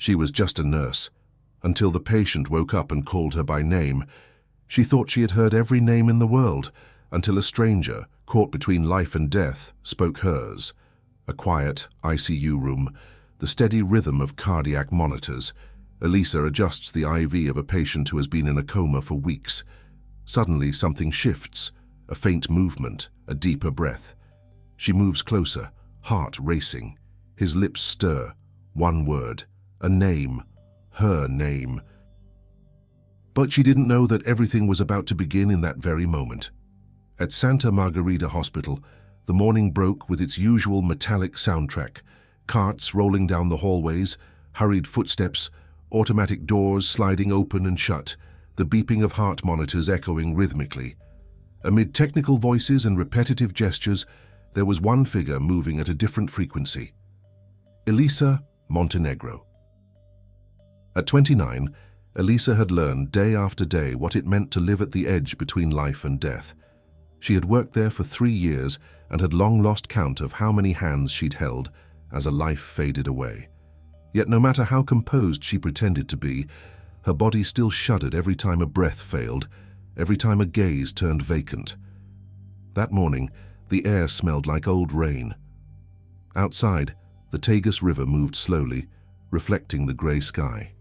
She was just a nurse, until the patient woke up and called her by name. She thought she had heard every name in the world, until a stranger, caught between life and death, spoke hers. A quiet ICU room, the steady rhythm of cardiac monitors. Elisa adjusts the IV of a patient who has been in a coma for weeks. Suddenly something shifts, a faint movement, a deeper breath. She moves closer, heart racing. His lips stir. One word, a name, her name. But she didn't know that everything was about to begin in that very moment. At Santa Margarita Hospital, the morning broke with its usual metallic soundtrack. Carts rolling down the hallways, hurried footsteps, automatic doors sliding open and shut, the beeping of heart monitors echoing rhythmically. Amid technical voices and repetitive gestures, there was one figure moving at a different frequency. Elisa Montenegro. At 29, Elisa had learned day after day what it meant to live at the edge between life and death. She had worked there for 3 years and had long lost count of how many hands she'd held as a life faded away. Yet no matter how composed she pretended to be, her body still shuddered every time a breath failed, every time a gaze turned vacant. That morning, the air smelled like old rain. Outside, the Tagus River moved slowly, reflecting the grey sky.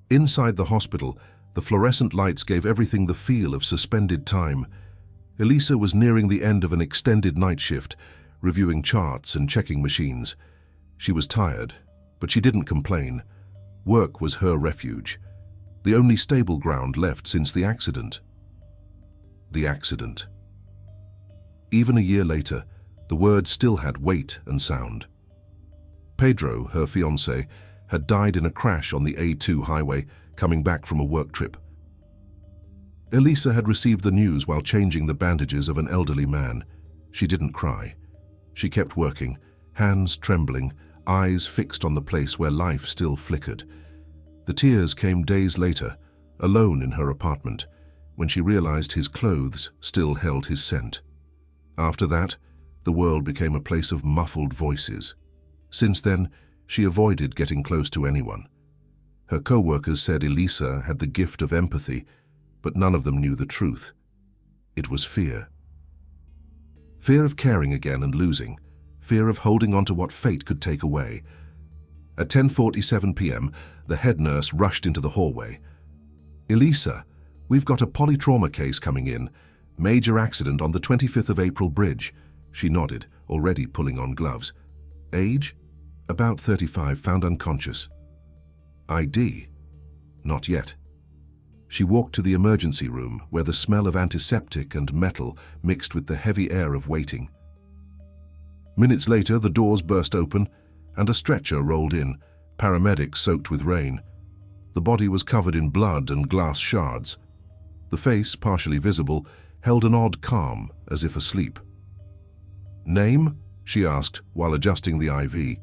Inside the hospital, the fluorescent lights gave everything the feel of suspended time. Elisa was nearing the end of an extended night shift, reviewing charts and checking machines. She was tired, but she didn't complain. Work was her refuge, the only stable ground left since the accident. The accident. Even a year later, the word still had weight and sound. Pedro, her fiancé, had died in a crash on the A2 highway, coming back from a work trip. Elisa had received the news while changing the bandages of an elderly man. She didn't cry. She kept working, hands trembling, eyes fixed on the place where life still flickered. The tears came days later, alone in her apartment, when she realized his clothes still held his scent. After that, the world became a place of muffled voices. Since then, she avoided getting close to anyone. Her co-workers said Elisa had the gift of empathy, but none of them knew the truth. It was fear. Fear of caring again and losing. Fear of holding on to what fate could take away. At 10:47 p.m., the head nurse rushed into the hallway. "Elisa, we've got a polytrauma case coming in. Major accident on the 25th of April bridge." She nodded, already pulling on gloves. "Age? About 35, found unconscious." "ID? Not yet." She walked to the emergency room, where the smell of antiseptic and metal mixed with the heavy air of waiting. Minutes later, the doors burst open, and a stretcher rolled in, paramedics soaked with rain. The body was covered in blood and glass shards. The face, partially visible, held an odd calm, as if asleep. "Name?" she asked, while adjusting the IV.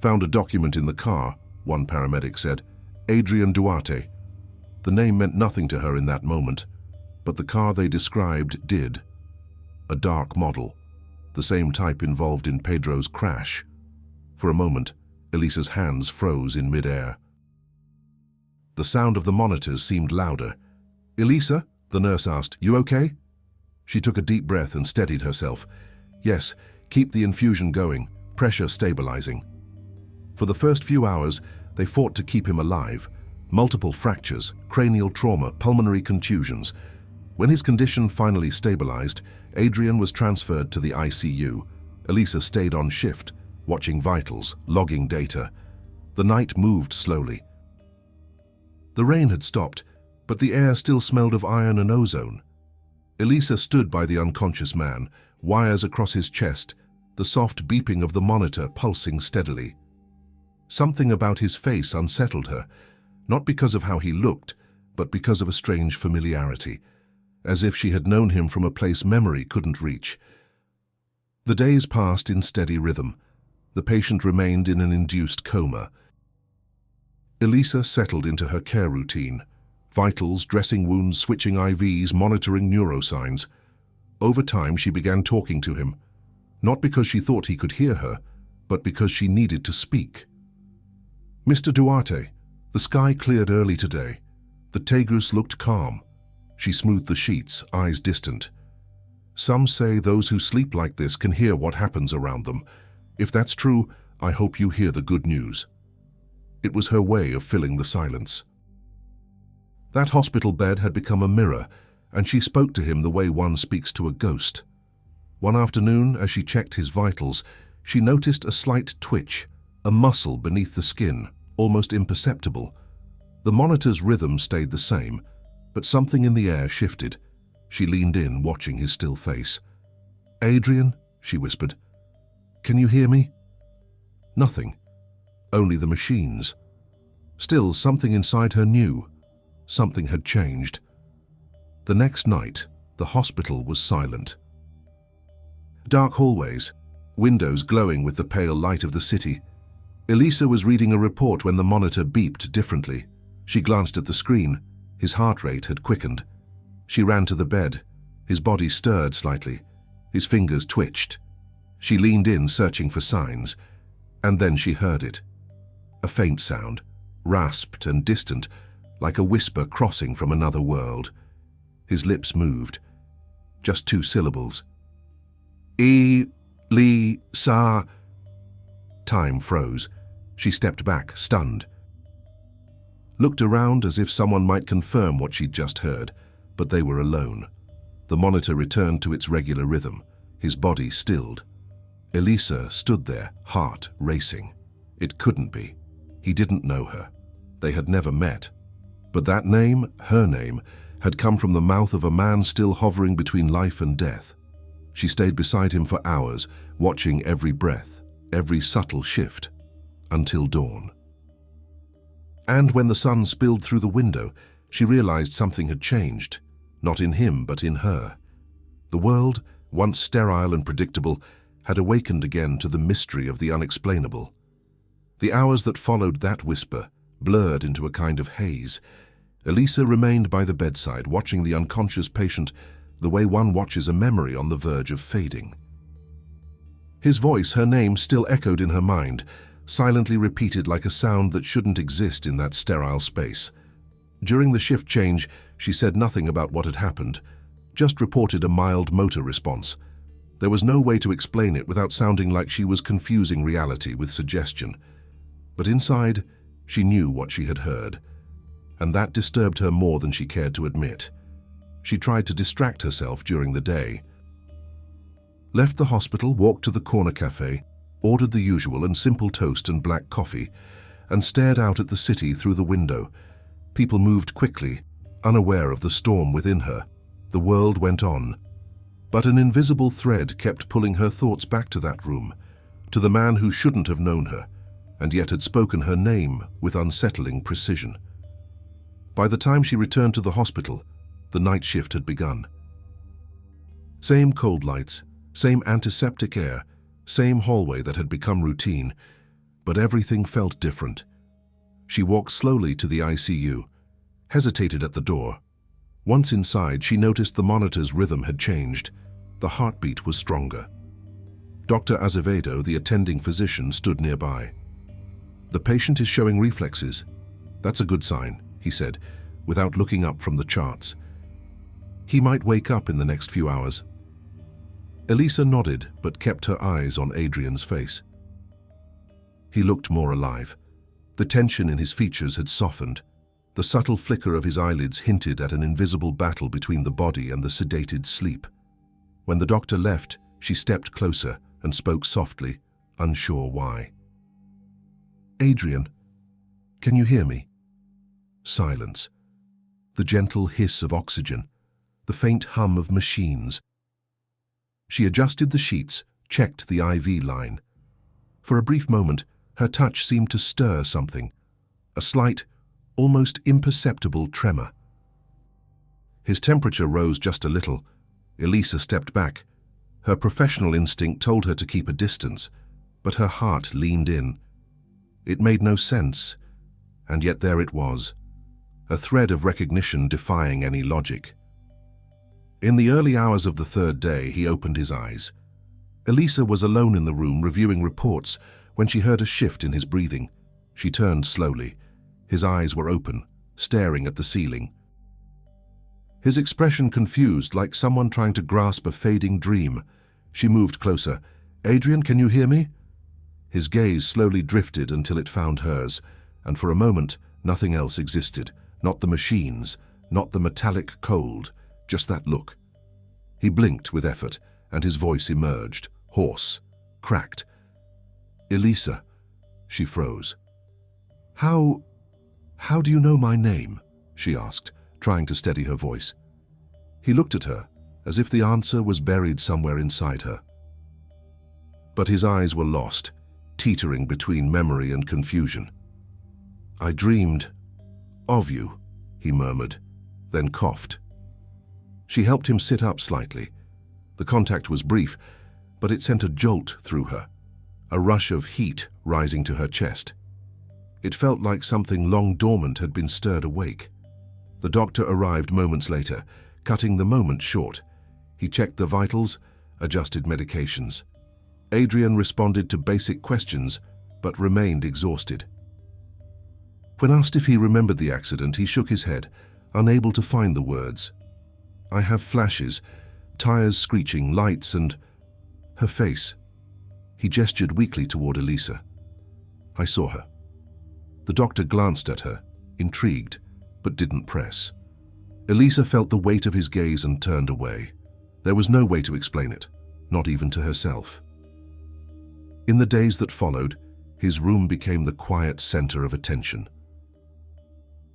"Found a document in the car," one paramedic said. "Adrian Duarte." The name meant nothing to her in that moment, but the car they described did. A dark model, the same type involved in Pedro's crash. For a moment, Elisa's hands froze in mid-air. The sound of the monitors seemed louder. "Elisa?" the nurse asked. "You okay?" She took a deep breath and steadied herself. "Yes, keep the infusion going, pressure stabilizing." For the first few hours, they fought to keep him alive. Multiple fractures, cranial trauma, pulmonary contusions. When his condition finally stabilized, Adrian was transferred to the ICU. Elisa stayed on shift, watching vitals, logging data. The night moved slowly. The rain had stopped, but the air still smelled of iron and ozone. Elisa stood by the unconscious man, wires across his chest, the soft beeping of the monitor pulsing steadily. Something about his face unsettled her, not because of how he looked, but because of a strange familiarity, as if she had known him from a place memory couldn't reach. The days passed in steady rhythm. The patient remained in an induced coma. Elisa settled into her care routine. Vitals, dressing wounds, switching IVs, monitoring neurosigns. Over time, she began talking to him, not because she thought he could hear her, but because she needed to speak. Mr. Duarte, the sky cleared early today. The Tagus looked calm. She smoothed the sheets, eyes distant. Some say those who sleep like this can hear what happens around them. If that's true, I hope you hear the good news. It was her way of filling the silence. That hospital bed had become a mirror, and she spoke to him the way one speaks to a ghost. One afternoon, as she checked his vitals, she noticed a slight twitch, a muscle beneath the skin, almost imperceptible. The monitor's rhythm stayed the same, but something in the air shifted. She leaned in, watching his still face. "Adrian," she whispered, "can you hear me?" Nothing. Only the machines. Still, something inside her knew. Something had changed. The next night, the hospital was silent. Dark hallways, windows glowing with the pale light of the city. Elisa was reading a report when the monitor beeped differently. She glanced at the screen. His heart rate had quickened. She ran to the bed. His body stirred slightly. His fingers twitched. She leaned in, searching for signs, and then she heard it. A faint sound, rasped and distant, like a whisper crossing from another world. His lips moved. Just 2 syllables. "E-li-sa." Time froze. She stepped back, stunned. Looked around as if someone might confirm what she'd just heard, but they were alone. The monitor returned to its regular rhythm, his body stilled. Elisa stood there, heart racing. It couldn't be. He didn't know her. They had never met. But that name, her name, had come from the mouth of a man still hovering between life and death. She stayed beside him for hours, watching every breath, every subtle shift, until dawn. And when the sun spilled through the window, she realized something had changed, not in him but in her. The world, once sterile and predictable, had awakened again to the mystery of the unexplainable. The hours that followed that whisper blurred into a kind of haze. Elisa remained by the bedside, watching the unconscious patient the way one watches a memory on the verge of fading. His voice, her name, still echoed in her mind, silently repeated like a sound that shouldn't exist in that sterile space. During the shift change, she said nothing about what had happened, just reported a mild motor response. There was no way to explain it without sounding like she was confusing reality with suggestion. But inside, she knew what she had heard, and that disturbed her more than she cared to admit. She tried to distract herself during the day. Left the hospital, walked to the corner cafe, ordered the usual and simple toast and black coffee, and stared out at the city through the window. People moved quickly, unaware of the storm within her. The world went on. But an invisible thread kept pulling her thoughts back to that room, to the man who shouldn't have known her, and yet had spoken her name with unsettling precision. By the time she returned to the hospital, the night shift had begun. Same cold lights, same antiseptic air, same hallway that had become routine, but everything felt different. She walked slowly to the ICU, hesitated at the door. Once inside, she noticed the monitor's rhythm had changed. The heartbeat was stronger. Dr. Azevedo, the attending physician, stood nearby. "The patient is showing reflexes. That's a good sign," he said, without looking up from the charts. "He might wake up in the next few hours." Elisa nodded, but kept her eyes on Adrian's face. He looked more alive. The tension in his features had softened. The subtle flicker of his eyelids hinted at an invisible battle between the body and the sedated sleep. When the doctor left, she stepped closer and spoke softly, unsure why. "Adrian, can you hear me?" Silence. The gentle hiss of oxygen, the faint hum of machines. She adjusted the sheets, checked the IV line. For a brief moment, her touch seemed to stir something, a slight, almost imperceptible tremor. His temperature rose just a little. Elisa stepped back. Her professional instinct told her to keep a distance, but her heart leaned in. It made no sense, and yet there it was, a thread of recognition defying any logic. In the early hours of the third day, he opened his eyes. Elisa was alone in the room reviewing reports when she heard a shift in his breathing. She turned slowly. His eyes were open, staring at the ceiling. His expression confused, like someone trying to grasp a fading dream. She moved closer. "Adrian, can you hear me?" His gaze slowly drifted until it found hers, and for a moment, nothing else existed. Not the machines, not the metallic cold, just that look. He blinked with effort, and his voice emerged, hoarse, cracked. "Elisa." She froze. How do you know my name?" she asked, trying to steady her voice. He looked at her, as if the answer was buried somewhere inside her. But his eyes were lost, teetering between memory and confusion. "I dreamed of you," he murmured, then coughed. She helped him sit up slightly. The contact was brief, but it sent a jolt through her, a rush of heat rising to her chest. It felt like something long dormant had been stirred awake. The doctor arrived moments later, cutting the moment short. He checked the vitals, adjusted medications. Adrian responded to basic questions, but remained exhausted. When asked if he remembered the accident, he shook his head, unable to find the words. "I have flashes, tires screeching, lights, and her face." He gestured weakly toward Elisa. "I saw her." The doctor glanced at her, intrigued, but didn't press. Elisa felt the weight of his gaze and turned away. There was no way to explain it, not even to herself. In the days that followed, his room became the quiet center of attention.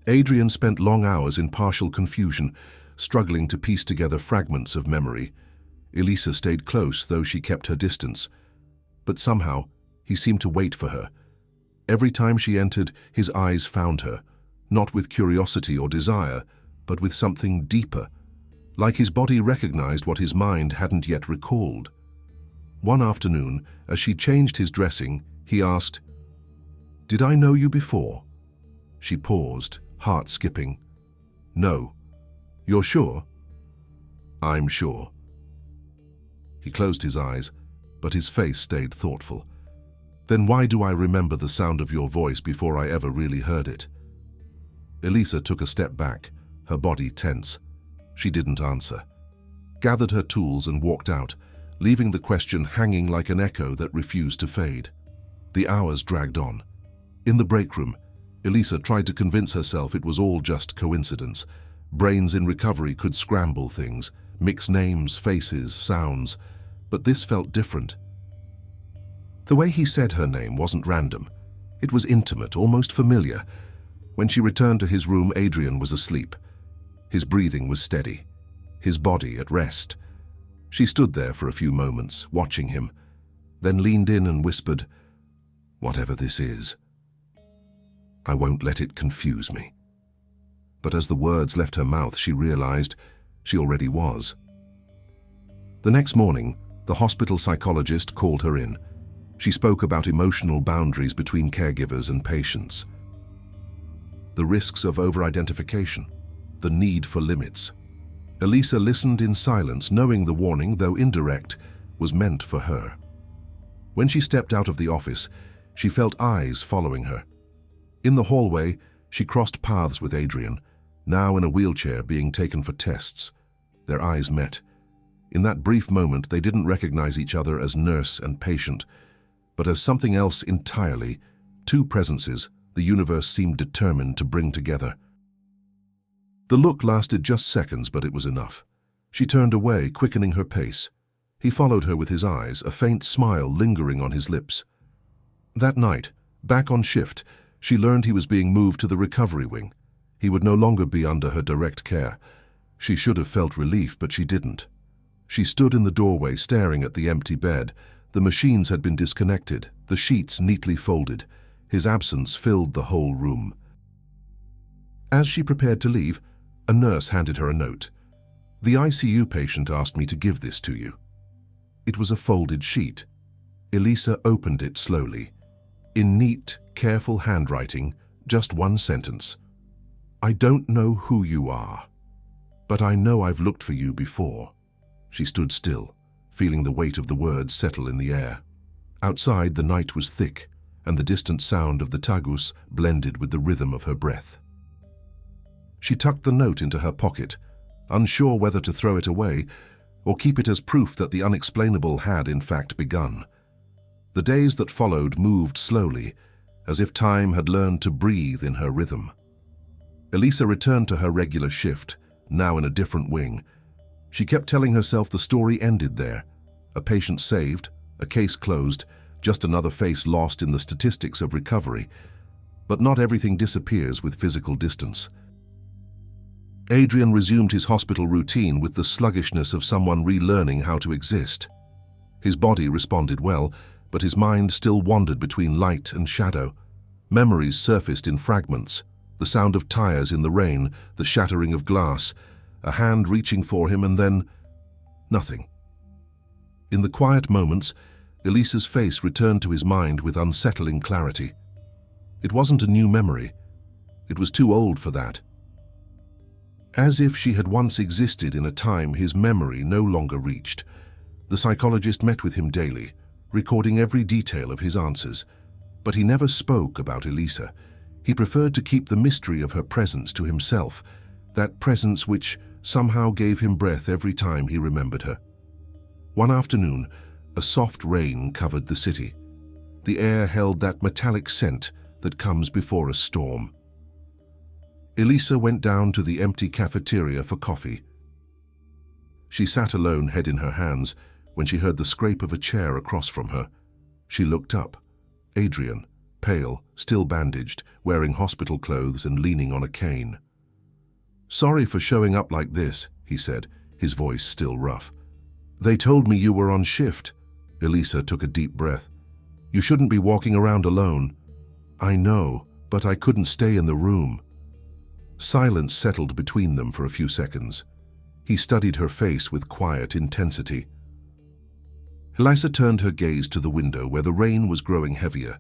Adrian spent long hours in partial confusion, struggling to piece together fragments of memory. Elisa stayed close, though she kept her distance. But somehow, he seemed to wait for her. Every time she entered, his eyes found her, not with curiosity or desire, but with something deeper, like his body recognized what his mind hadn't yet recalled. One afternoon, as she changed his dressing, he asked, "Did I know you before?" She paused, heart skipping. "No." "You're sure?" "I'm sure." He closed his eyes, but his face stayed thoughtful. "Then why do I remember the sound of your voice before I ever really heard it?" Elisa took a step back, her body tense. She didn't answer, gathered her tools and walked out, leaving the question hanging like an echo that refused to fade. The hours dragged on. In the break room, Elisa tried to convince herself it was all just coincidence. Brains in recovery could scramble things, mix names, faces, sounds, but this felt different. The way he said her name wasn't random. It was intimate, almost familiar. When she returned to his room, Adrian was asleep. His breathing was steady, his body at rest. She stood there for a few moments, watching him, then leaned in and whispered, "Whatever this is, I won't let it confuse me." But as the words left her mouth, she realized she already was. The next morning, the hospital psychologist called her in. She spoke about emotional boundaries between caregivers and patients, the risks of over-identification, the need for limits. Elisa listened in silence, knowing the warning, though indirect, was meant for her. When she stepped out of the office, she felt eyes following her. In the hallway, she crossed paths with Adrian, now in a wheelchair being taken for tests. Their eyes met. In that brief moment, they didn't recognize each other as nurse and patient, but as something else entirely, two presences the universe seemed determined to bring together. The look lasted just seconds, but it was enough. She turned away, quickening her pace. He followed her with his eyes, a faint smile lingering on his lips. That night, back on shift, she learned he was being moved to the recovery wing. He would no longer be under her direct care. She should have felt relief, but she didn't. She stood in the doorway, staring at the empty bed. The machines had been disconnected, the sheets neatly folded. His absence filled the whole room. As she prepared to leave, a nurse handed her a note. "The ICU patient asked me to give this to you." It was a folded sheet. Elisa opened it slowly. In neat, careful handwriting, just one sentence. "I don't know who you are, but I know I've looked for you before." She stood still, feeling the weight of the words settle in the air. Outside, the night was thick, and the distant sound of the tagus blended with the rhythm of her breath. She tucked the note into her pocket, unsure whether to throw it away or keep it as proof that the unexplainable had in fact begun. The days that followed moved slowly, as if time had learned to breathe in her rhythm. Elisa returned to her regular shift, now in a different wing. She kept telling herself the story ended there. A patient saved, a case closed, just another face lost in the statistics of recovery. But not everything disappears with physical distance. Adrian resumed his hospital routine with the sluggishness of someone relearning how to exist. His body responded well, but his mind still wandered between light and shadow. Memories surfaced in fragments, the sound of tires in the rain, the shattering of glass, a hand reaching for him, and then nothing. In the quiet moments, Elisa's face returned to his mind with unsettling clarity. It wasn't a new memory. It was too old for that. As if she had once existed in a time his memory no longer reached, the psychologist met with him daily, recording every detail of his answers. But he never spoke about Elisa. He preferred to keep the mystery of her presence to himself, that presence which somehow gave him breath every time he remembered her. One afternoon, a soft rain covered the city. The air held that metallic scent that comes before a storm. Elisa went down to the empty cafeteria for coffee. She sat alone, head in her hands, when she heard the scrape of a chair across from her. She looked up. Adrian, pale, still bandaged, wearing hospital clothes and leaning on a cane. "Sorry for showing up like this," he said, his voice still rough. "They told me you were on shift." Elisa took a deep breath. "You shouldn't be walking around alone." "I know, but I couldn't stay in the room." Silence settled between them for a few seconds. He studied her face with quiet intensity. Elisa turned her gaze to the window where the rain was growing heavier.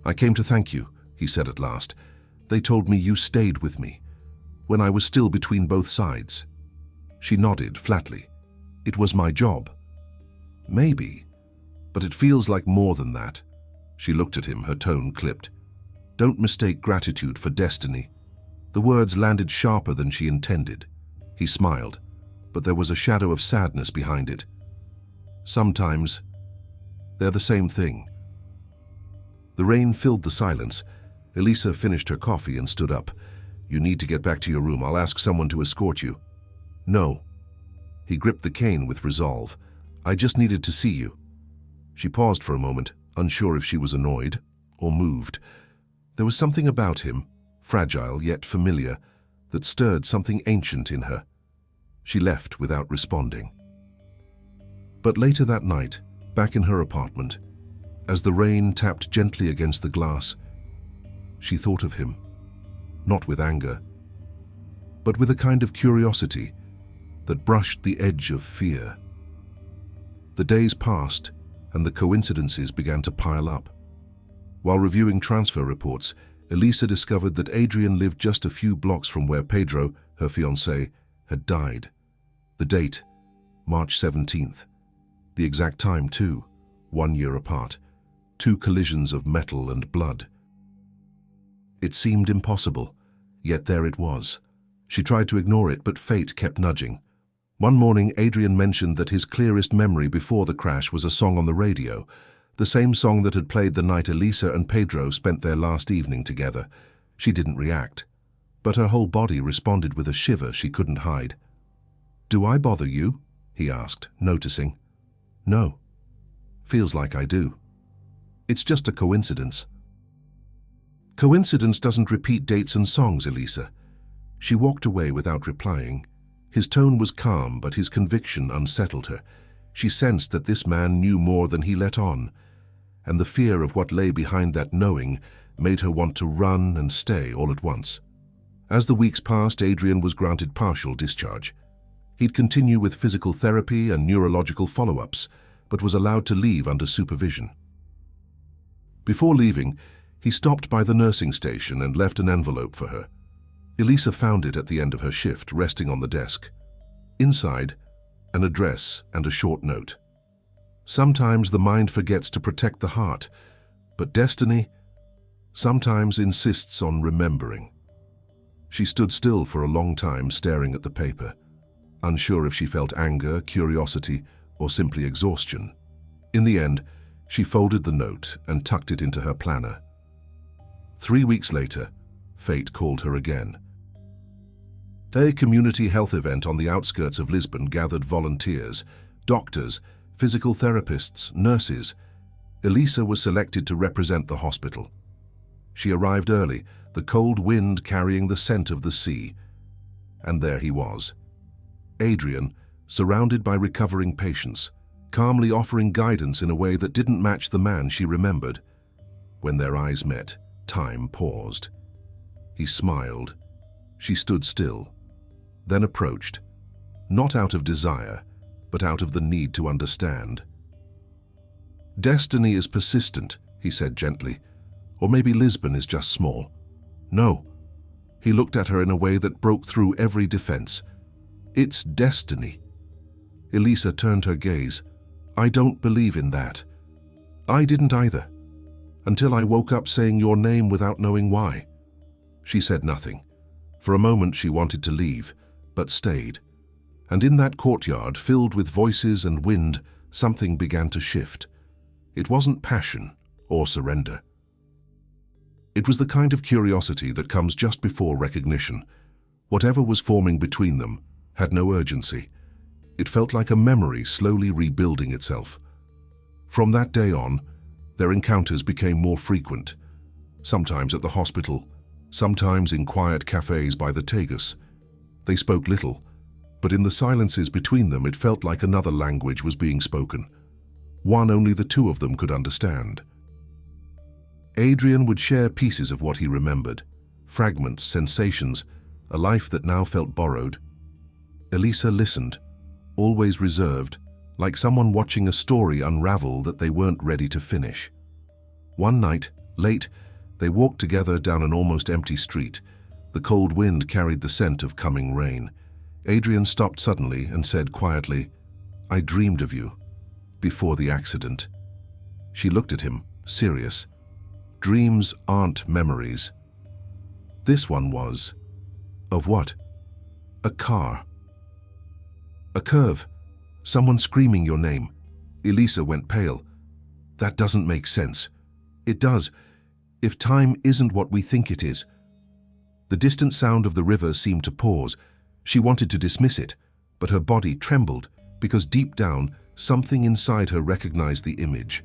"I came to thank you," he said at last. "They told me you stayed with me, when I was still between both sides." She nodded flatly. "It was my job." "Maybe, but it feels like more than that." She looked at him, her tone clipped. "Don't mistake gratitude for destiny." The words landed sharper than she intended. He smiled, but there was a shadow of sadness behind it. "Sometimes, they're the same thing." The rain filled the silence. Elisa finished her coffee and stood up. "You need to get back to your room. I'll ask someone to escort you." "No." He gripped the cane with resolve. "I just needed to see you." She paused for a moment, unsure if she was annoyed or moved. There was something about him, fragile yet familiar, that stirred something ancient in her. She left without responding. But later that night, back in her apartment, as the rain tapped gently against the glass, she thought of him, not with anger, but with a kind of curiosity that brushed the edge of fear. The days passed, and the coincidences began to pile up. While reviewing transfer reports, Elisa discovered that Adrian lived just a few blocks from where Pedro, her fiancé, had died. The date, March 17th. The exact time, too, 1 year apart. 2 collisions of metal and blood. It seemed impossible, yet there it was. She tried to ignore it, but fate kept nudging. One morning, Adrian mentioned that his clearest memory before the crash was a song on the radio, the same song that had played the night Elisa and Pedro spent their last evening together. She didn't react, but her whole body responded with a shiver she couldn't hide. "Do I bother you?" he asked, noticing. "No. Feels like I do. It's just a coincidence." "Coincidence doesn't repeat dates and songs, Elisa." She walked away without replying. His tone was calm, but his conviction unsettled her. She sensed that this man knew more than he let on, and the fear of what lay behind that knowing made her want to run and stay all at once. As the weeks passed, Adrian was granted partial discharge. He'd continue with physical therapy and neurological follow-ups, but was allowed to leave under supervision. Before leaving, he stopped by the nursing station and left an envelope for her. Elisa found it at the end of her shift, resting on the desk. Inside, an address and a short note. "Sometimes the mind forgets to protect the heart. But destiny sometimes insists on remembering. She stood still for a long time staring at the paper, unsure if she felt anger, curiosity, or simply exhaustion. In the end, she folded the note and tucked it into her planner. 3 weeks later, fate called her again. A community health event on the outskirts of Lisbon gathered volunteers, doctors, physical therapists, nurses. Elisa was selected to represent the hospital. She arrived early, the cold wind carrying the scent of the sea. And there he was. Adrian, surrounded by recovering patients, calmly offering guidance in a way that didn't match the man she remembered. When their eyes met, time paused. He smiled. She stood still, then approached, not out of desire, but out of the need to understand. "Destiny is persistent," he said gently. "Or maybe Lisbon is just small." "No." He looked at her in a way that broke through every defense. "It's destiny." Elisa turned her gaze. "I don't believe in that." "I didn't either, until I woke up saying your name without knowing why." She said nothing. For a moment she wanted to leave, but stayed. And in that courtyard, filled with voices and wind, something began to shift. It wasn't passion or surrender. It was the kind of curiosity that comes just before recognition. Whatever was forming between them had no urgency. It felt like a memory slowly rebuilding itself. From that day on, their encounters became more frequent, sometimes at the hospital, sometimes in quiet cafes by the Tagus. They spoke little, but in the silences between them it felt like another language was being spoken, one only the two of them could understand. Adrian would share pieces of what he remembered, fragments, sensations, a life that now felt borrowed. Elisa listened, always reserved, like someone watching a story unravel that they weren't ready to finish. One night, late, they walked together down an almost empty street. The cold wind carried the scent of coming rain. Adrian stopped suddenly and said quietly, "I dreamed of you, before the accident." She looked at him, serious. Dreams aren't memories. This one was. Of what? A car. A curve. Someone screaming your name. Elisa went pale. "That doesn't make sense." "It does, if time isn't what we think it is." The distant sound of the river seemed to pause. She wanted to dismiss it, but her body trembled because deep down, something inside her recognized the image.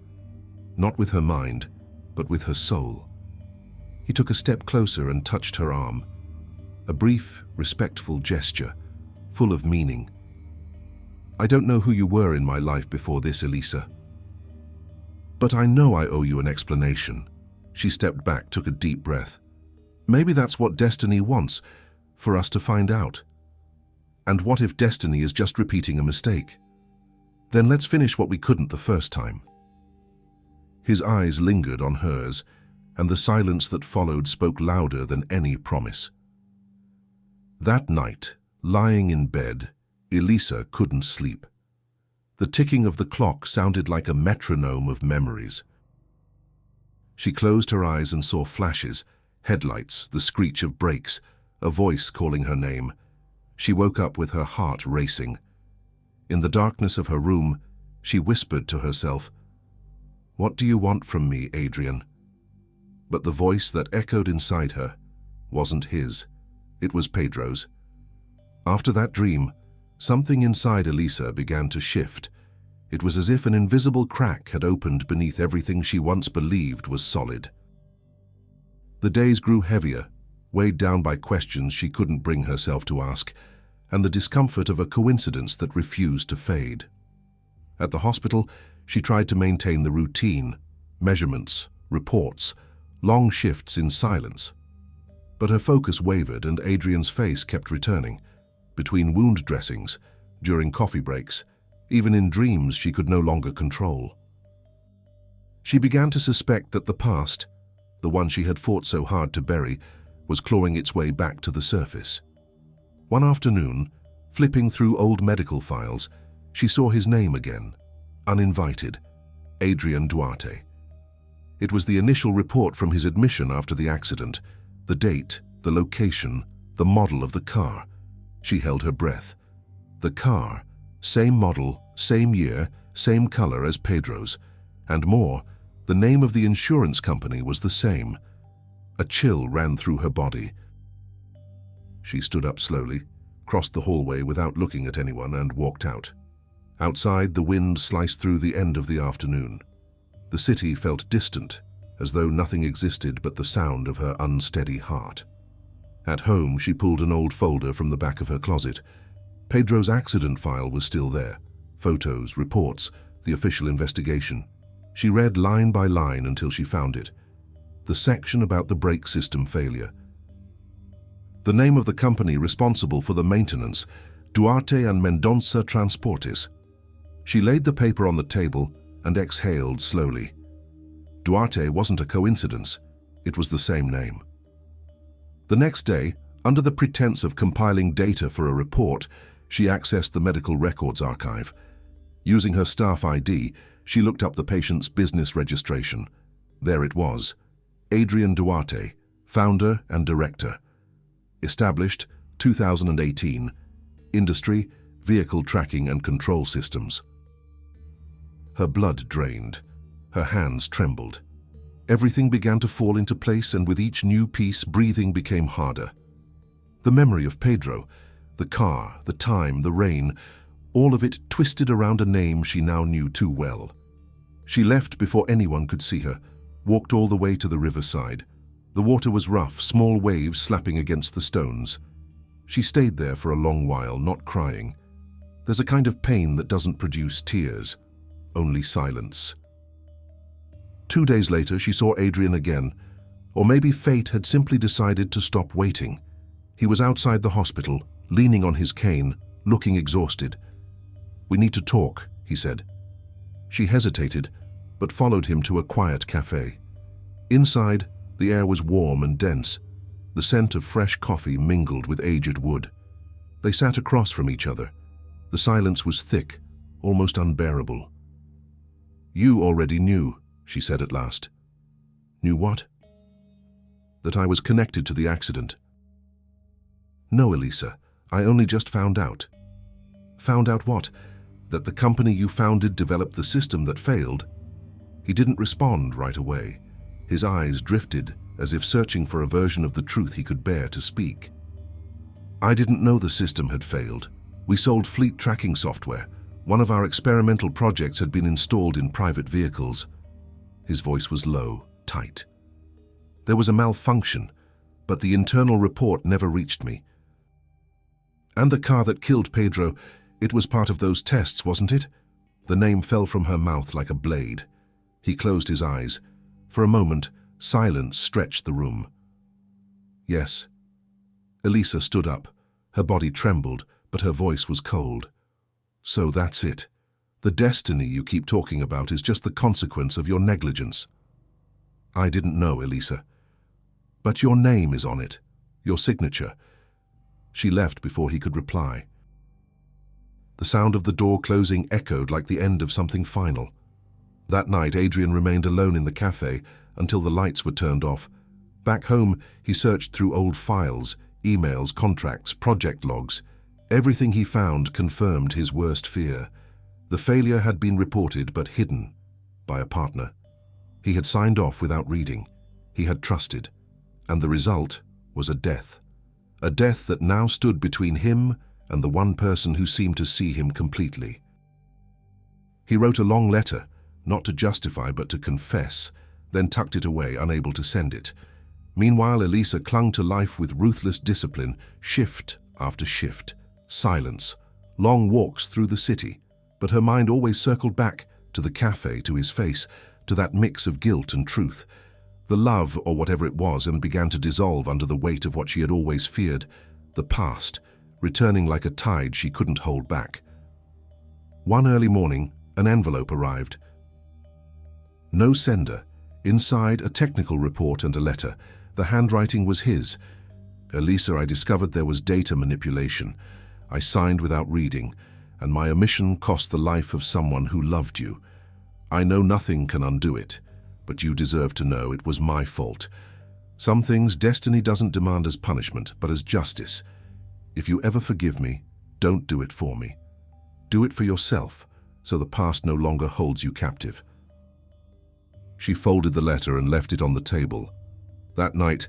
Not with her mind, but with her soul. He took a step closer and touched her arm. A brief, respectful gesture, full of meaning. "I don't know who you were in my life before this, Elisa. But I know I owe you an explanation." She stepped back, took a deep breath. "Maybe that's what destiny wants, for us to find out. And what if destiny is just repeating a mistake? Then let's finish what we couldn't the first time." His eyes lingered on hers, and the silence that followed spoke louder than any promise. That night, lying in bed, Elisa couldn't sleep. The ticking of the clock sounded like a metronome of memories. She closed her eyes and saw flashes, headlights, the screech of brakes, a voice calling her name. She woke up with her heart racing. In the darkness of her room, she whispered to herself, "What do you want from me, Adrian?" But the voice that echoed inside her wasn't his. It was Pedro's. After that dream, something inside Elisa began to shift. It was as if an invisible crack had opened beneath everything she once believed was solid. The days grew heavier, weighed down by questions she couldn't bring herself to ask, and the discomfort of a coincidence that refused to fade. At the hospital, she tried to maintain the routine, measurements, reports, long shifts in silence. But her focus wavered and Adrian's face kept returning. Between wound dressings, during coffee breaks, even in dreams she could no longer control. She began to suspect that the past, the one she had fought so hard to bury, was clawing its way back to the surface. One afternoon, flipping through old medical files, she saw his name again, uninvited, Adrian Duarte. It was the initial report from his admission after the accident. The date, the location, the model of the car. She held her breath. The car, same model, same year, same color as Pedro's. And more, the name of the insurance company was the same. A chill ran through her body. She stood up slowly, crossed the hallway without looking at anyone, and walked out. Outside, the wind sliced through the end of the afternoon. The city felt distant, as though nothing existed but the sound of her unsteady heart. At home, she pulled an old folder from the back of her closet. Pedro's accident file was still there. Photos, reports, the official investigation. She read line by line until she found it. The section about the brake system failure. The name of the company responsible for the maintenance, Duarte and Mendonça Transportes. She laid the paper on the table and exhaled slowly. Duarte wasn't a coincidence. It was the same name. The next day, under the pretense of compiling data for a report, she accessed the medical records archive. Using her staff ID, she looked up the patient's business registration. There it was. Adrian Duarte, founder and director. Established 2018. Industry, vehicle tracking and control systems. Her blood drained. Her hands trembled. Everything began to fall into place, and with each new piece, breathing became harder. The memory of Pedro, the car, the time, the rain, all of it twisted around a name she now knew too well. She left before anyone could see her, walked all the way to the riverside. The water was rough, small waves slapping against the stones. She stayed there for a long while, not crying. There's a kind of pain that doesn't produce tears, only silence. 2 days later, she saw Adrian again, or maybe fate had simply decided to stop waiting. He was outside the hospital, leaning on his cane, looking exhausted. "We need to talk," he said. She hesitated, but followed him to a quiet cafe. Inside, the air was warm and dense. The scent of fresh coffee mingled with aged wood. They sat across from each other. The silence was thick, almost unbearable. "You already knew," she said at last. "Knew what?" "That I was connected to the accident." "No, Elisa, I only just found out." "Found out what? That the company you founded developed the system that failed?" He didn't respond right away. His eyes drifted, as if searching for a version of the truth he could bear to speak. "I didn't know the system had failed. We sold fleet tracking software. One of our experimental projects had been installed in private vehicles." His voice was low, tight. "There was a malfunction, but the internal report never reached me." "And the car that killed Pedro, it was part of those tests, wasn't it?" The name fell from her mouth like a blade. He closed his eyes. For a moment, silence stretched the room. "Yes." Elisa stood up. Her body trembled, but her voice was cold. "So that's it. The destiny you keep talking about is just the consequence of your negligence." "I didn't know, Elisa. But your name is on it. Your signature." She left before he could reply. The sound of the door closing echoed like the end of something final. That night, Adrian remained alone in the cafe until the lights were turned off. Back home, he searched through old files, emails, contracts, project logs. Everything he found confirmed his worst fear. The failure had been reported but hidden by a partner. He had signed off without reading. He had trusted. And the result was a death. A death that now stood between him and the one person who seemed to see him completely. He wrote a long letter, not to justify but to confess, then tucked it away, unable to send it. Meanwhile, Elisa clung to life with ruthless discipline, shift after shift, silence, long walks through the city, but her mind always circled back to the cafe, to his face, to that mix of guilt and truth. The love, or whatever it was, and began to dissolve under the weight of what she had always feared, the past, returning like a tide she couldn't hold back. One early morning, an envelope arrived. No sender. Inside, a technical report and a letter. The handwriting was his. "Elisa, I discovered there was data manipulation. I signed without reading, and my omission cost the life of someone who loved you. I know nothing can undo it. but you deserve to know it was my fault. Some things destiny doesn't demand as punishment, but as justice. If you ever forgive me, don't do it for me. Do it for yourself, so the past no longer holds you captive." She folded the letter and left it on the table. That night,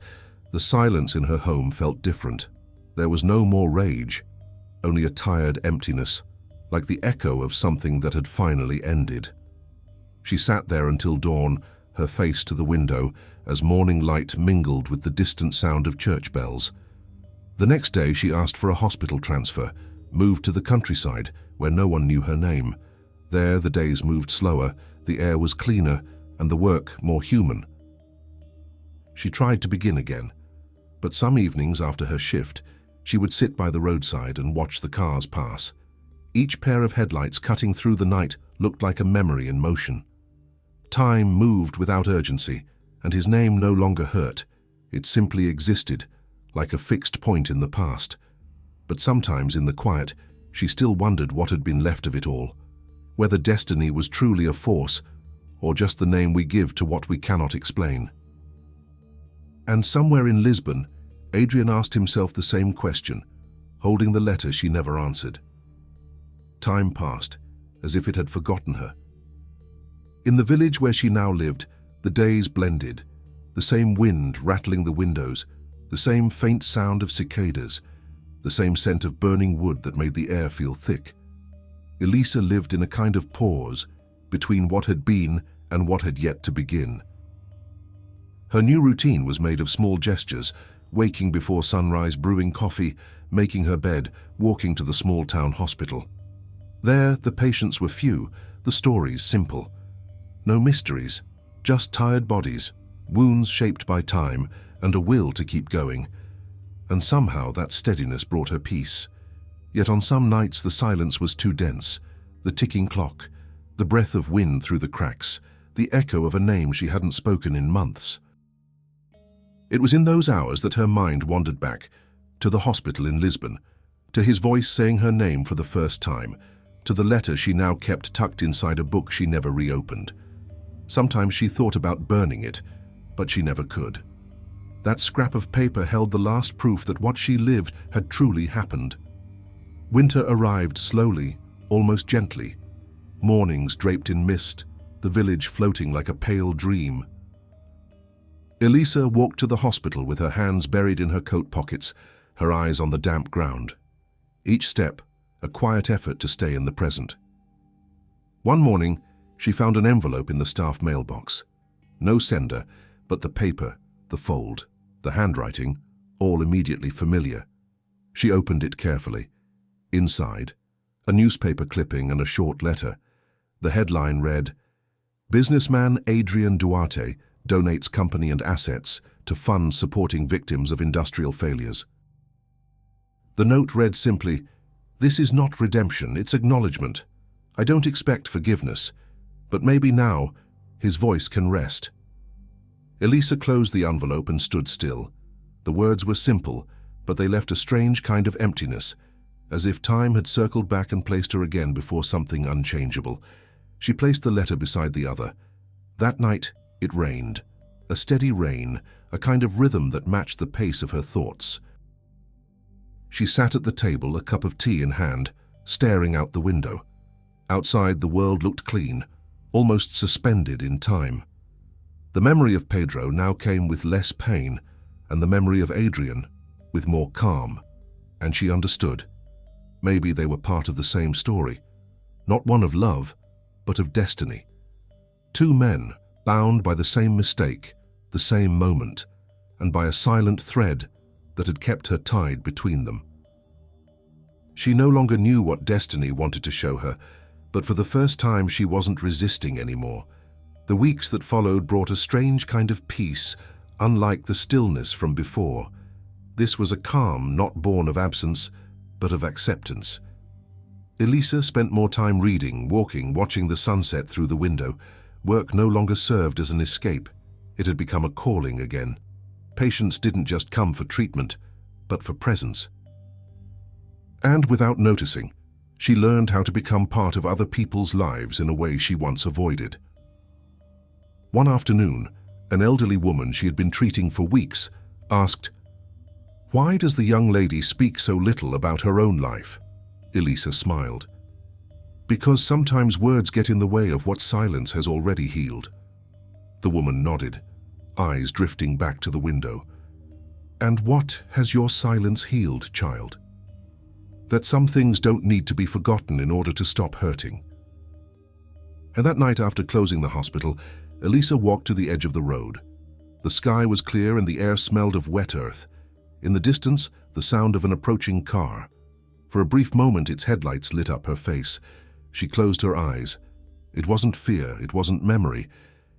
the silence in her home felt different. There was no more rage, only a tired emptiness, like the echo of something that had finally ended. She sat there until dawn, her face to the window, as morning light mingled with the distant sound of church bells. The next day she asked for a hospital transfer, moved to the countryside, where no one knew her name. There the days moved slower, the air was cleaner, and the work more human. She tried to begin again, but some evenings after her shift, she would sit by the roadside and watch the cars pass. Each pair of headlights cutting through the night looked like a memory in motion. Time moved without urgency, and his name no longer hurt. It simply existed, like a fixed point in the past. But sometimes in the quiet, she still wondered what had been left of it all, whether destiny was truly a force, or just the name we give to what we cannot explain. And somewhere in Lisbon, Adrian asked himself the same question, holding the letter she never answered. Time passed, as if it had forgotten her. In the village where she now lived, the days blended, the same wind rattling the windows, the same faint sound of cicadas, the same scent of burning wood that made the air feel thick. Elisa lived in a kind of pause between what had been and what had yet to begin. Her new routine was made of small gestures, waking before sunrise, brewing coffee, making her bed, walking to the small-town hospital. There, the patients were few, the stories simple. No mysteries, just tired bodies, wounds shaped by time, and a will to keep going. And somehow that steadiness brought her peace. Yet on some nights the silence was too dense, the ticking clock, the breath of wind through the cracks, the echo of a name she hadn't spoken in months. It was in those hours that her mind wandered back, to the hospital in Lisbon, to his voice saying her name for the first time, to the letter she now kept tucked inside a book she never reopened. Sometimes she thought about burning it, but she never could. That scrap of paper held the last proof that what she lived had truly happened. Winter arrived slowly, almost gently. Mornings draped in mist, the village floating like a pale dream. Elisa walked to the hospital with her hands buried in her coat pockets, her eyes on the damp ground. Each step, a quiet effort to stay in the present. One morning, she found an envelope in the staff mailbox. No sender, but the paper, the fold, the handwriting, all immediately familiar. She opened it carefully. Inside, a newspaper clipping and a short letter. The headline read, "Businessman Adrian Duarte donates company and assets to fund supporting victims of industrial failures." The note read simply, "This is not redemption, it's acknowledgement. I don't expect forgiveness, but maybe now his voice can rest." Elisa closed the envelope and stood still. The words were simple, but they left a strange kind of emptiness, as if time had circled back and placed her again before something unchangeable. She placed the letter beside the other. That night, it rained. A steady rain, a kind of rhythm that matched the pace of her thoughts. She sat at the table, a cup of tea in hand, staring out the window. Outside, the world looked clean, almost suspended in time. The memory of Pedro now came with less pain, and the memory of Adrian with more calm. And she understood. Maybe they were part of the same story, not one of love, but of destiny. Two men bound by the same mistake, the same moment, and by a silent thread that had kept her tied between them. She no longer knew what destiny wanted to show her, but for the first time she wasn't resisting anymore. The weeks that followed brought a strange kind of peace, unlike the stillness from before. This was a calm not born of absence, but of acceptance. Elisa spent more time reading, walking, watching the sunset through the window. Work no longer served as an escape. It had become a calling again. Patients didn't just come for treatment, but for presence. And without noticing, she learned how to become part of other people's lives in a way she once avoided. One afternoon, an elderly woman she had been treating for weeks asked, "Why does the young lady speak so little about her own life?" Elisa smiled. "Because sometimes words get in the way of what silence has already healed." The woman nodded, eyes drifting back to the window. "And what has your silence healed, child?" "That some things don't need to be forgotten in order to stop hurting." And that night, after closing the hospital, Elisa walked to the edge of the road. The sky was clear and the air smelled of wet earth. In the distance, the sound of an approaching car. For a brief moment, its headlights lit up her face. She closed her eyes. It wasn't fear, it wasn't memory.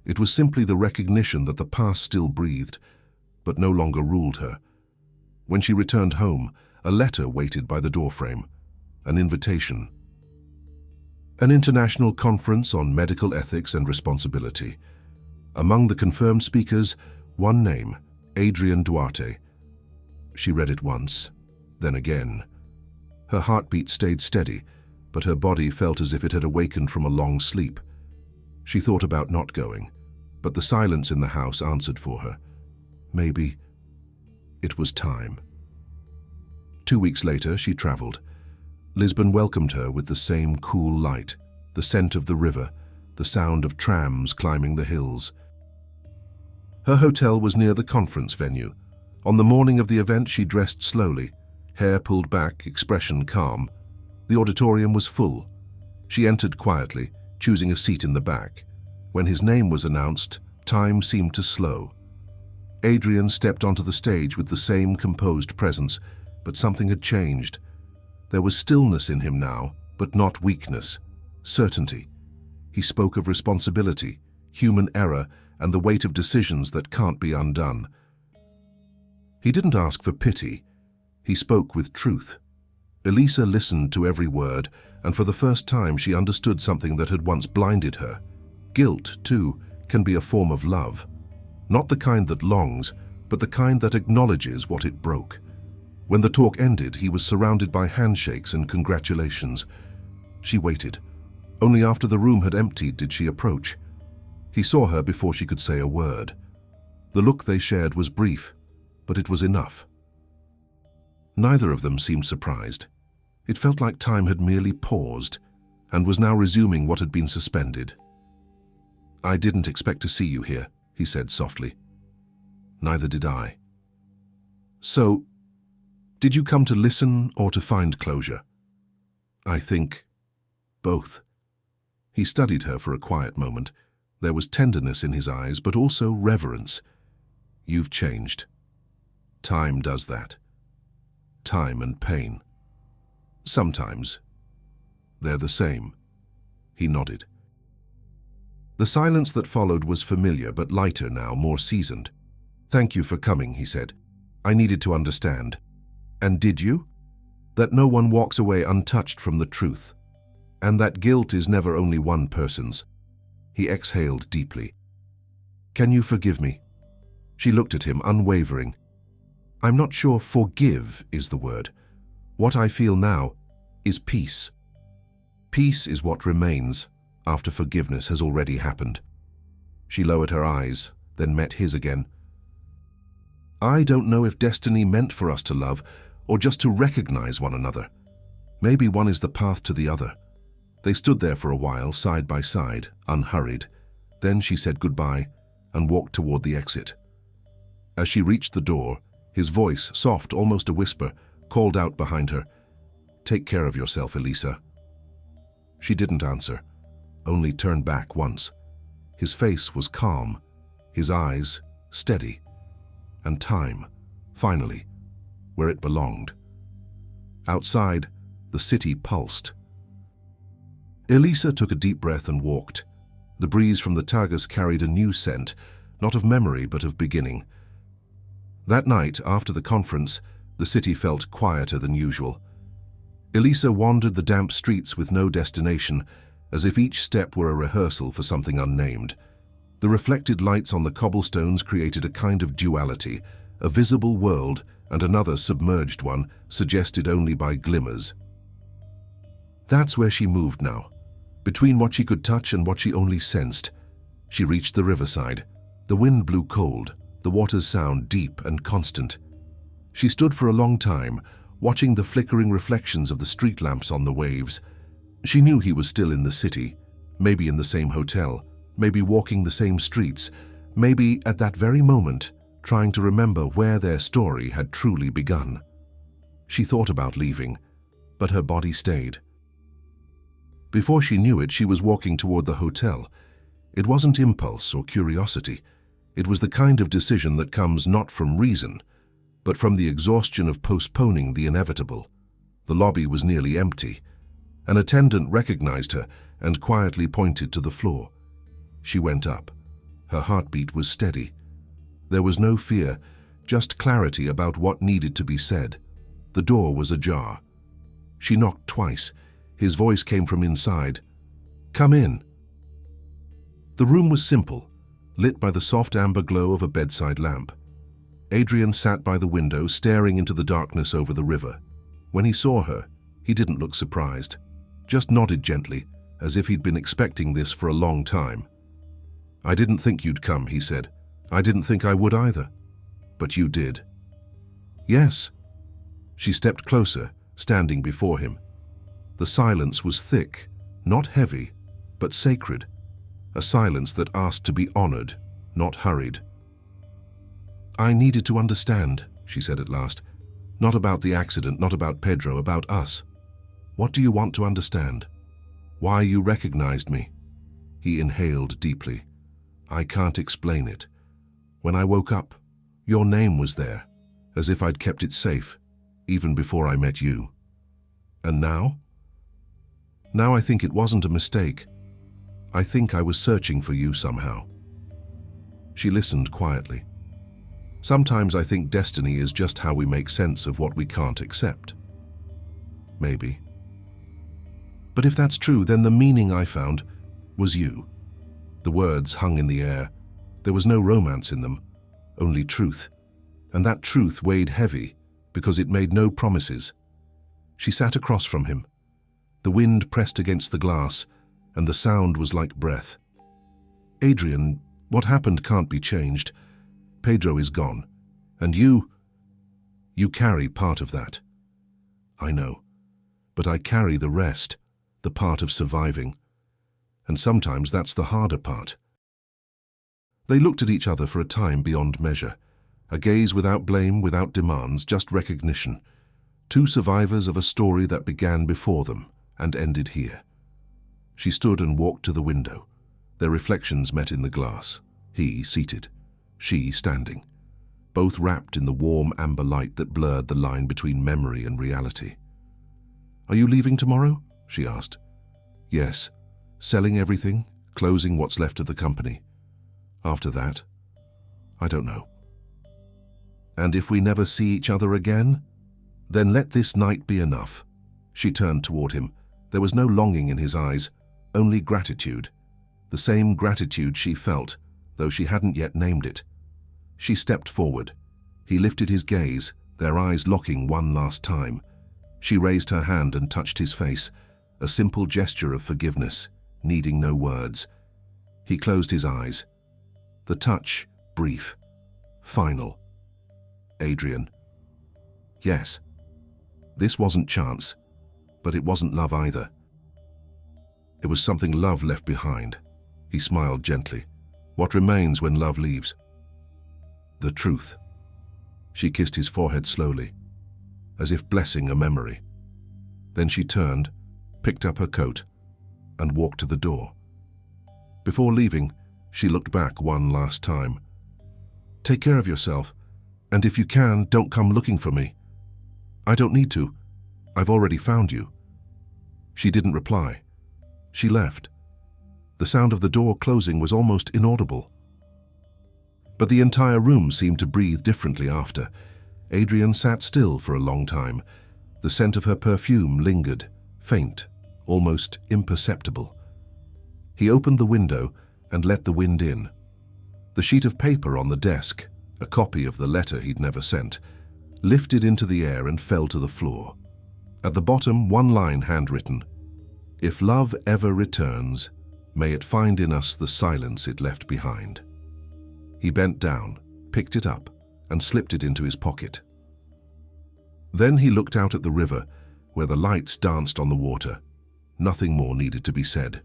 It was simply the recognition that the past still breathed, but no longer ruled her. When she returned home, a letter waited by the doorframe. An invitation. An international conference on medical ethics and responsibility. Among the confirmed speakers, one name, Adrian Duarte. She read it once, then again. Her heartbeat stayed steady, but her body felt as if it had awakened from a long sleep. She thought about not going, but the silence in the house answered for her. Maybe it was time. 2 weeks later, she traveled. Lisbon welcomed her with the same cool light, the scent of the river, the sound of trams climbing the hills. Her hotel was near the conference venue. On the morning of the event, she dressed slowly, hair pulled back, expression calm. The auditorium was full. She entered quietly, choosing a seat in the back. When his name was announced, time seemed to slow. Adrian stepped onto the stage with the same composed presence, but something had changed. There was stillness in him now, but not weakness, certainty. He spoke of responsibility, human error, and the weight of decisions that can't be undone. He didn't ask for pity. He spoke with truth. Elisa listened to every word, and for the first time she understood something that had once blinded her. Guilt, too, can be a form of love. Not the kind that longs, but the kind that acknowledges what it broke. When the talk ended, he was surrounded by handshakes and congratulations. She waited. Only after the room had emptied did she approach. He saw her before she could say a word. The look they shared was brief, but it was enough. Neither of them seemed surprised. It felt like time had merely paused and was now resuming what had been suspended. "I didn't expect to see you here," he said softly. "Neither did I." "So, did you come to listen or to find closure?" "I think both." He studied her for a quiet moment. There was tenderness in his eyes, but also reverence. "You've changed. Time does that. Time and pain. Sometimes. They're the same." He nodded. The silence that followed was familiar, but lighter now, more seasoned. "Thank you for coming," he said. "I needed to understand." "And did you?" "That no one walks away untouched from the truth. And that guilt is never only one person's." He exhaled deeply. "Can you forgive me?" She looked at him, unwavering. "I'm not sure forgive is the word. What I feel now is peace. Peace is what remains after forgiveness has already happened." She lowered her eyes, then met his again. "I don't know if destiny meant for us to love or just to recognize one another. Maybe one is the path to the other." They stood there for a while, side by side, unhurried. Then she said goodbye and walked toward the exit. As she reached the door, his voice, soft, almost a whisper, called out behind her, "Take care of yourself, Elisa." She didn't answer, only turned back once. His face was calm, his eyes steady, and time, finally, where it belonged. Outside, the city pulsed. Elisa took a deep breath and walked. The breeze from the Tagus carried a new scent, not of memory but of beginning. That night, after the conference, the city felt quieter than usual. Elisa wandered the damp streets with no destination, as if each step were a rehearsal for something unnamed. The reflected lights on the cobblestones created a kind of duality, a visible world and another submerged one, suggested only by glimmers. That's where she moved now, between what she could touch and what she only sensed. She reached the riverside. The wind blew cold, the water's sound deep and constant. She stood for a long time, watching the flickering reflections of the street lamps on the waves. She knew he was still in the city, maybe in the same hotel, maybe walking the same streets, maybe at that very moment trying to remember where their story had truly begun. She thought about leaving, but her body stayed. Before she knew it, she was walking toward the hotel. It wasn't impulse or curiosity. It was the kind of decision that comes not from reason, but from the exhaustion of postponing the inevitable. The lobby was nearly empty. An attendant recognized her and quietly pointed to the floor. She went up. Her heartbeat was steady. There was no fear, just clarity about what needed to be said. The door was ajar. She knocked twice. His voice came from inside. "Come in." The room was simple, lit by the soft amber glow of a bedside lamp. Adrian sat by the window, staring into the darkness over the river. When he saw her, he didn't look surprised, just nodded gently, as if he'd been expecting this for a long time. "I didn't think you'd come," he said. "I didn't think I would either. But you did." "Yes." She stepped closer, standing before him. The silence was thick, not heavy, but sacred. A silence that asked to be honored, not hurried. "I needed to understand," she said at last. "Not about the accident, not about Pedro, about us. What do you want to understand? Why you recognized me?" He inhaled deeply. "I can't explain it. When I woke up, your name was there, as if I'd kept it safe, even before I met you. And now? Now I think it wasn't a mistake. I think I was searching for you somehow." She listened quietly. "Sometimes I think destiny is just how we make sense of what we can't accept." "Maybe. But if that's true, then the meaning I found was you." The words hung in the air. There was no romance in them, only truth. And that truth weighed heavy because it made no promises. She sat across from him. The wind pressed against the glass, and the sound was like breath. "Adrian, what happened can't be changed. Pedro is gone. And you carry part of that. I know. But I carry the rest, the part of surviving. And sometimes that's the harder part." They looked at each other for a time beyond measure. A gaze without blame, without demands, just recognition. Two survivors of a story that began before them and ended here. She stood and walked to the window. Their reflections met in the glass. He seated, she standing, both wrapped in the warm amber light that blurred the line between memory and reality. "Are you leaving tomorrow?" she asked. "Yes. Selling everything, closing what's left of the company. After that, I don't know." "And if we never see each other again? Then let this night be enough." She turned toward him. There was no longing in his eyes, only gratitude. The same gratitude she felt, though she hadn't yet named it. She stepped forward. He lifted his gaze, their eyes locking one last time. She raised her hand and touched his face, a simple gesture of forgiveness, needing no words. He closed his eyes. The touch, brief, final. "Adrian." "Yes." This wasn't chance, but it wasn't love either. It was something love left behind. He smiled gently. "What remains when love leaves?" "The truth." She kissed his forehead slowly, as if blessing a memory. Then she turned, picked up her coat, and walked to the door. Before leaving, she looked back one last time. "Take care of yourself, and if you can, don't come looking for me." "I don't need to. I've already found you." She didn't reply. She left. The sound of the door closing was almost inaudible. But the entire room seemed to breathe differently after. Adrian sat still for a long time. The scent of her perfume lingered, faint, almost imperceptible. He opened the window and let the wind in. The sheet of paper on the desk, a copy of the letter he'd never sent, lifted into the air and fell to the floor. At the bottom, one line handwritten: "If love ever returns, May it find in us the silence it left behind. He bent down, picked it up, and slipped it into his pocket. Then he looked out at the river, where the lights danced on the water. Nothing more needed to be said.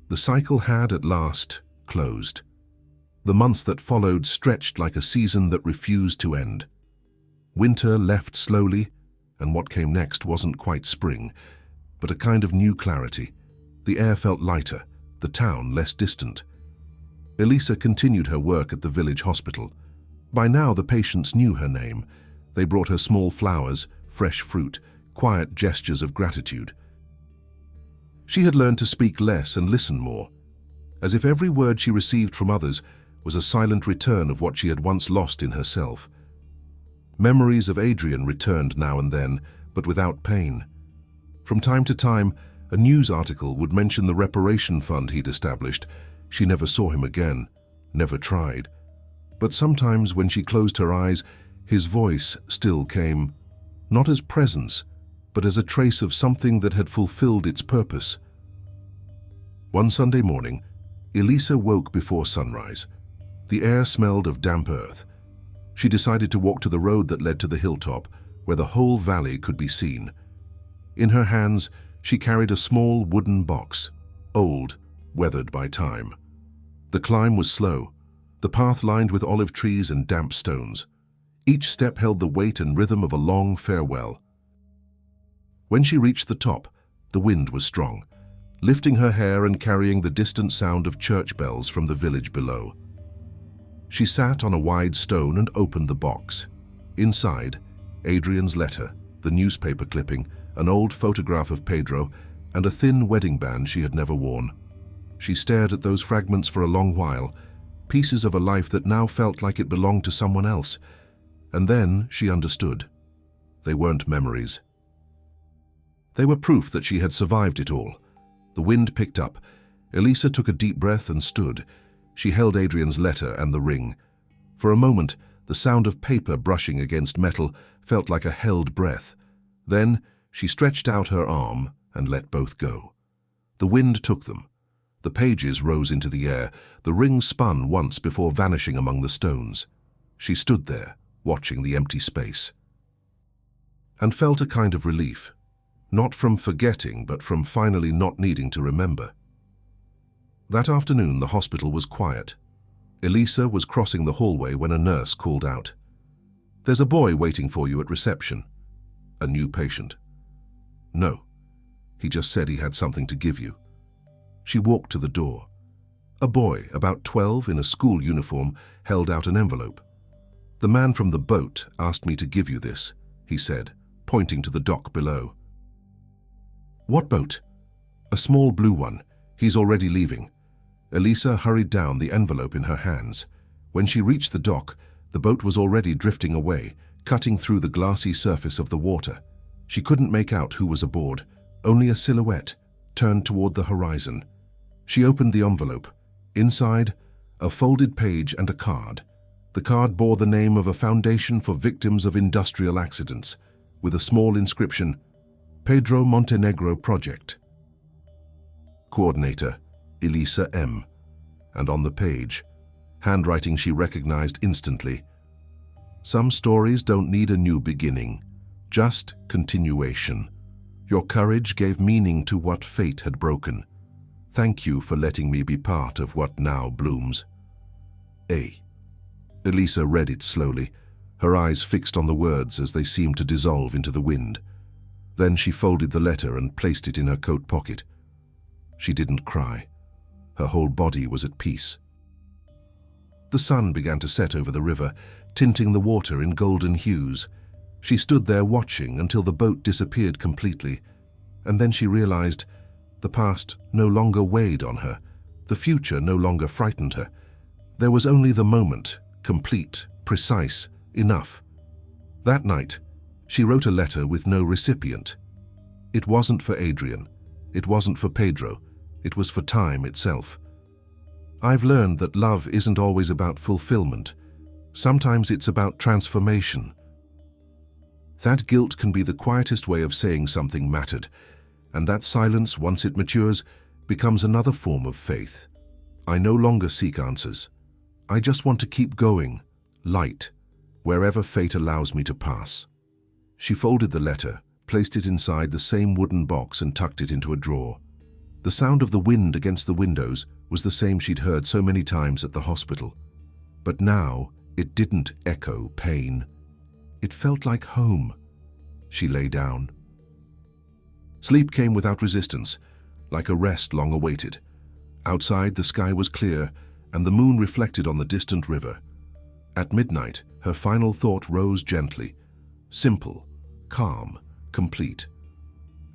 The cycle had, at last, closed. The months that followed stretched like a season that refused to end. Winter left slowly, and what came next wasn't quite spring, but a kind of new clarity. The air felt lighter, the town less distant. Elisa continued her work at the village hospital. By now the patients knew her name. They brought her small flowers, fresh fruit, quiet gestures of gratitude. She had learned to speak less and listen more, as if every word she received from others was a silent return of what she had once lost in herself. Memories of Adrian returned now and then, but without pain. From time to time, a news article would mention the reparation fund he'd established. She never saw him again, never tried. But sometimes when she closed her eyes, his voice still came, not as presence, but as a trace of something that had fulfilled its purpose. One Sunday morning, Elisa woke before sunrise. The air smelled of damp earth. She decided to walk to the road that led to the hilltop, where the whole valley could be seen. In her hands, she carried a small wooden box, old, weathered by time. The climb was slow, the path lined with olive trees and damp stones. Each step held the weight and rhythm of a long farewell. When she reached the top, the wind was strong, lifting her hair and carrying the distant sound of church bells from the village below. She sat on a wide stone and opened the box. Inside, Adrian's letter, the newspaper clipping, an old photograph of Pedro, and a thin wedding band she had never worn. She stared at those fragments for a long while, pieces of a life that now felt like it belonged to someone else. And then she understood. They weren't memories. They were proof that she had survived it all. The wind picked up. Elisa took a deep breath and stood. She held Adrian's letter and the ring. For a moment, the sound of paper brushing against metal felt like a held breath. Then she stretched out her arm and let both go. The wind took them. The pages rose into the air. The ring spun once before vanishing among the stones. She stood there, watching the empty space, and felt a kind of relief. Not from forgetting, but from finally not needing to remember. That afternoon, the hospital was quiet. Elisa was crossing the hallway when a nurse called out, "There's a boy waiting for you at reception." A new patient. No, he just said he had something to give you. She walked to the door. A boy, about 12, in a school uniform, held out an envelope. "The man from the boat asked me to give you this," he said, pointing to the dock below. "What boat?" "A small blue one. He's already leaving." Elisa hurried down, the envelope in her hands. When she reached the dock, the boat was already drifting away, cutting through the glassy surface of the water. She couldn't make out who was aboard, only a silhouette, turned toward the horizon. She opened the envelope. Inside, a folded page and a card. The card bore the name of a foundation for victims of industrial accidents, with a small inscription, "Pedro Montenegro Project." Coordinator, Elisa M. And on the page, handwriting she recognized instantly, "Some stories don't need a new beginning, just continuation. Your courage gave meaning to what fate had broken. Thank you for letting me be part of what now blooms. A." Elisa read it slowly, her eyes fixed on the words as they seemed to dissolve into the wind. Then she folded the letter and placed it in her coat pocket. She didn't cry. Her whole body was at peace. The sun began to set over the river, tinting the water in golden hues. She stood there watching until the boat disappeared completely, and then she realized the past no longer weighed on her, the future no longer frightened her. There was only the moment, complete, precise, enough. That night, she wrote a letter with no recipient. It wasn't for Adrian, it wasn't for Pedro, it was for time itself. I've learned that love isn't always about fulfillment. Sometimes it's about transformation. That guilt can be the quietest way of saying something mattered, and that silence, once it matures, becomes another form of faith. I no longer seek answers. I just want to keep going, light, wherever fate allows me to pass. She folded the letter, placed it inside the same wooden box and tucked it into a drawer. The sound of the wind against the windows was the same she'd heard so many times at the hospital. But now it didn't echo pain. It felt like home. She lay down. Sleep came without resistance, like a rest long awaited. Outside, the sky was clear, and the moon reflected on the distant river. At midnight, her final thought rose gently, simple, calm, complete.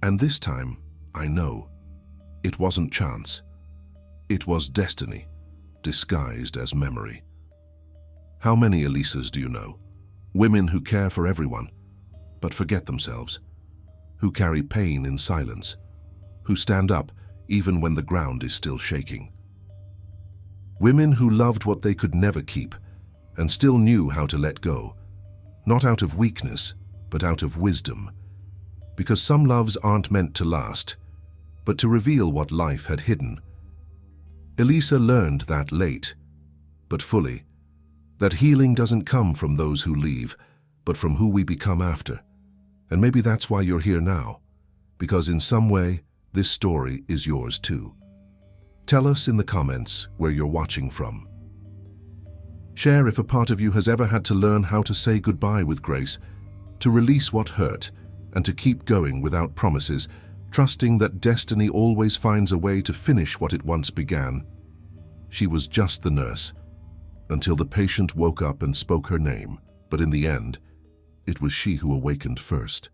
And this time, I know, it wasn't chance. It was destiny, disguised as memory. How many Elisas do you know? Women who care for everyone, but forget themselves, who carry pain in silence, who stand up even when the ground is still shaking. Women who loved what they could never keep and still knew how to let go, not out of weakness, but out of wisdom. Because some loves aren't meant to last, but to reveal what life had hidden. Elisa learned that late, but fully, that healing doesn't come from those who leave, but from who we become after. And maybe that's why you're here now, because in some way, this story is yours too. Tell us in the comments where you're watching from. Share if a part of you has ever had to learn how to say goodbye with grace, to release what hurt, and to keep going without promises, trusting that destiny always finds a way to finish what it once began. She was just the nurse, until the patient woke up and spoke her name, but in the end, it was she who awakened first.